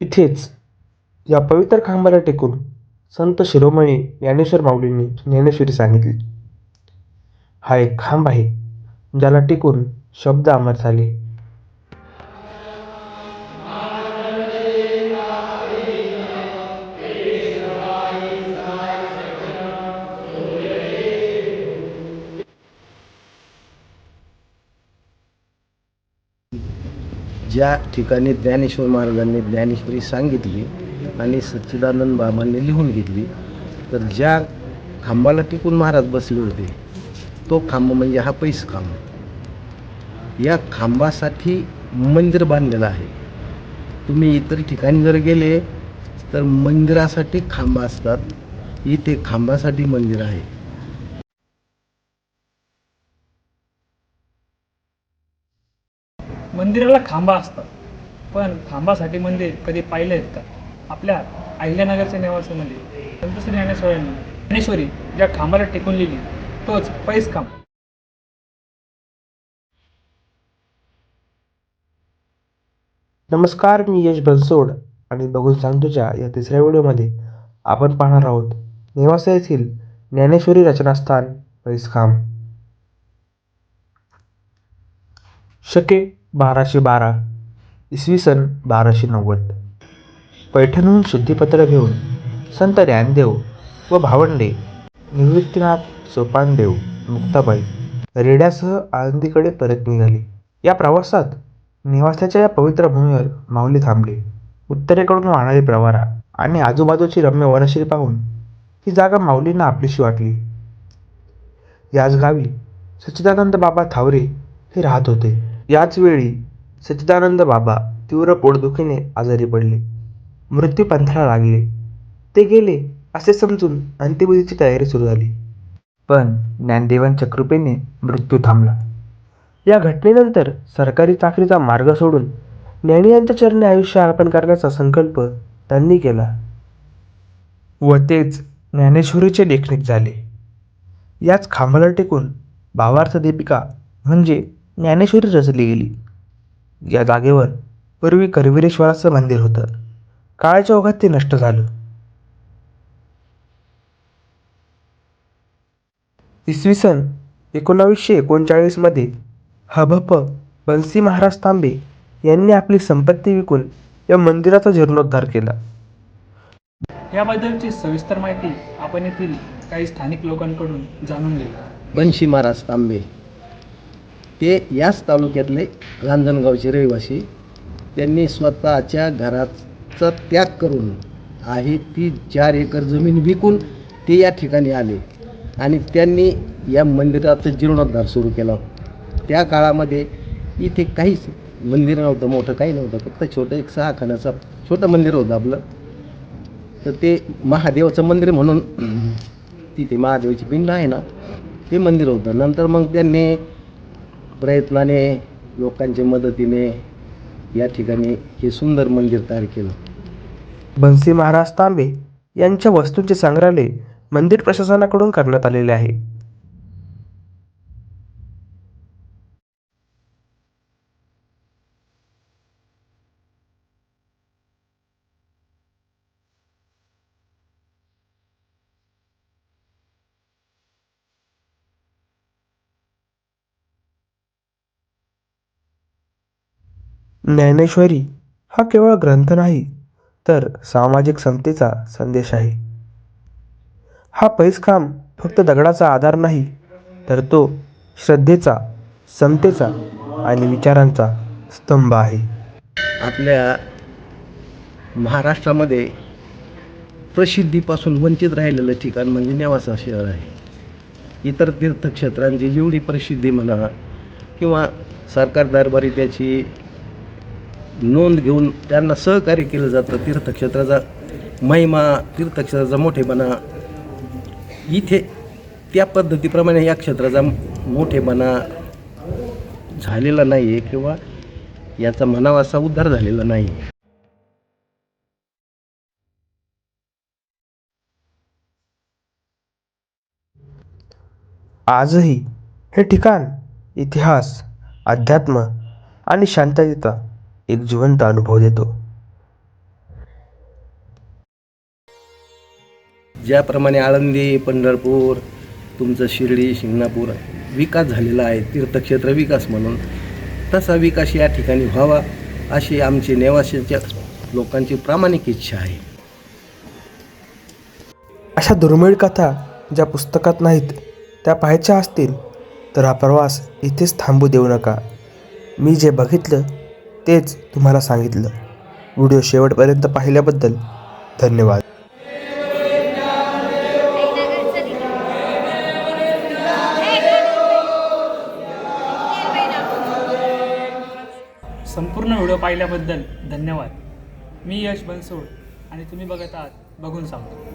इथेच या पवित्र खांबाला टेकून संत शिरोमणी ज्ञानेश्वर माऊलींनी ज्ञानेश्वरी सांगितली. हा एक खांब आहे ज्याला टेकून शब्द अमर झाले. ज्या ठिकाणी ज्ञानेश्वर महाराजांनी ज्ञानेश्वरी सांगितली आणि सच्चिदानंद बाबांनी लिहून घेतली, तर ज्या खांबाला टिकून महाराज बसले होते तो खांब म्हणजे हा पैस खांब. या खांबासाठी मंदिर बांधलेलं आहे. तुम्ही इतर ठिकाणी जर गेले तर मंदिरासाठी खांब असतात, इथे खांबासाठी मंदिर आहे. मंदिराला खांबा असतात, पण खांबासाठी मंदिर कधी पाहिले आहेत का? आपल्या अहिल्यानगरच्या नेवासामध्ये संत श्री ज्ञानेश्वरांनी ज्ञानेश्वरी ज्या खांबाला टेकून लिहिली तोच पैस खांब. नमस्कार, मी यश बनसोड आणि बघून सांगतोच्या या तिसऱ्या व्हिडिओमध्ये आपण पाहणार आहोत नेवासा येथील ज्ञानेश्वरी रचनास्थान पैसखांब. शके 1212 इसवी सन 1290. पैठणहून शुद्धीपत्र घेऊन संत ज्ञानदेव व भावंडे निवृत्तीनाथ सोपानदेव मुक्ताबाई रेड्यासह आळंदीकडे परत निघाली. या प्रवासात नेवासाच्या या पवित्र भूमीवर माऊली थांबले. उत्तरेकडून वाहणारी प्रवारा आणि आजूबाजूची रम्य वनश्री पाहून ही जागा माऊलींना आपलीशी वाटली. याच गावी सच्चिदानंद बाबा थावरे हे राहत होते. याच वेळी सच्चिदानंद बाबा तीव्र पोटदुखीने आजारी पडले. मृत्यू पंथाला लागले. ते गेले असे समजून अंत्यविधीची तयारी सुरू झाली. पण ज्ञानदेवांच्या कृपेने मृत्यू थांबला. या घटनेनंतर सरकारी चाकरीचा मार्ग सोडून ज्ञानी यांच्या चरणी आयुष्य अर्पण करण्याचा संकल्प त्यांनी केला व तेच ज्ञानेश्वरीचे लेखनिक झाले. याच खांबाला टेकून भावार्थ दीपिका म्हणजे ज्ञानेश्वरी रचली गेली. या जागेवर पूर्वी करवीरेश्वराचं मंदिर होतं. काळाच्या ओघात ते नष्ट झालं. इसवी सन 1939 मध्ये हभप बन्सी महाराज तांबे यांनी आपली संपत्ती विकून या मंदिराचा जीर्णोद्धार केला. याबद्दलची सविस्तर माहिती आपण येथील काही स्थानिक लोकांकडून जाणून घेऊ. बन्शी महाराज तांबे ते याच तालुक्यातले रांजणगावचे रहिवासी. त्यांनी स्वतःच्या घराचा त्याग करून आहे ती 4 एकर जमीन विकून ते या ठिकाणी आले आणि त्यांनी या मंदिराचा जीर्णोद्धार सुरू केला. त्या काळामध्ये इथे काहीच मंदिर नव्हतं, मोठं काही नव्हतं, फक्त छोटं एक 6 खाण्याचं छोटं मंदिर होतं आपलं. तर ते महादेवाचं मंदिर म्हणून तिथे महादेवाची पिंड आहे ना, ते मंदिर होतं. नंतर मग त्यांनी प्रयत्नाने लोकांच्या मदतीने या ठिकाणी हे सुंदर मंदिर तयार केलं. बन्सी महाराज तांबे यांच्या वस्तूंचे संग्रहालय मंदिर प्रशासनाकडून करण्यात आलेले आहे. ज्ञानेश्वरी हा केवळ ग्रंथ नाही तर सामाजिक समतेचा संदेश आहे. हा पैसखांब फक्त दगडाचा आधार नाही तर तो श्रद्धेचा, समतेचा आणि विचारांचा स्तंभ आहे. आपल्या महाराष्ट्रामध्ये प्रसिद्धीपासून वंचित राहिलेलं ठिकाण म्हणजे नेवासा शहर आहे. इतर तीर्थक्षेत्रांची जेवढी प्रसिद्धी म्हणा किंवा सरकार दरबारी त्याची नोंद घेऊन त्यांना सहकार्य केलं जातं, तीर्थक्षेत्राचा महिमा, तीर्थक्षेत्राचा मोठेपणा, इथे त्या पद्धतीप्रमाणे या क्षेत्राचा मोठेपणा झालेला नाही आहे किंवा याचा म्हणावा असा उद्धार झालेला नाही. आजही हे ठिकाण इतिहास, अध्यात्म आणि शांततेचा एक जिवंत अनुभव देतो. ज्याप्रमाणे आळंदी, पंढरपूर, तुमचं शिर्डी, शिंगणापूर विकास झालेला आहे, तीर्थक्षेत्र विकास म्हणून, तसा विकास या ठिकाणी व्हावा अशी आमची नेवाशाच्या लोकांची प्रामाणिक इच्छा आहे. अशा दुर्मिळ कथा ज्या पुस्तकात नाहीत त्या पाहायच्या असतील तर हा प्रवास इथेच थांबू देऊ नका. मी जे बघितलं तेच तुम्हाला सांगितलं. व्हिडिओ शेवटपर्यंत पाहिल्याबद्दल धन्यवाद. संपूर्ण व्हिडिओ पाहिल्याबद्दल धन्यवाद. मी यश बनसोड आणि तुम्ही बघत आहात बघून सांगतो.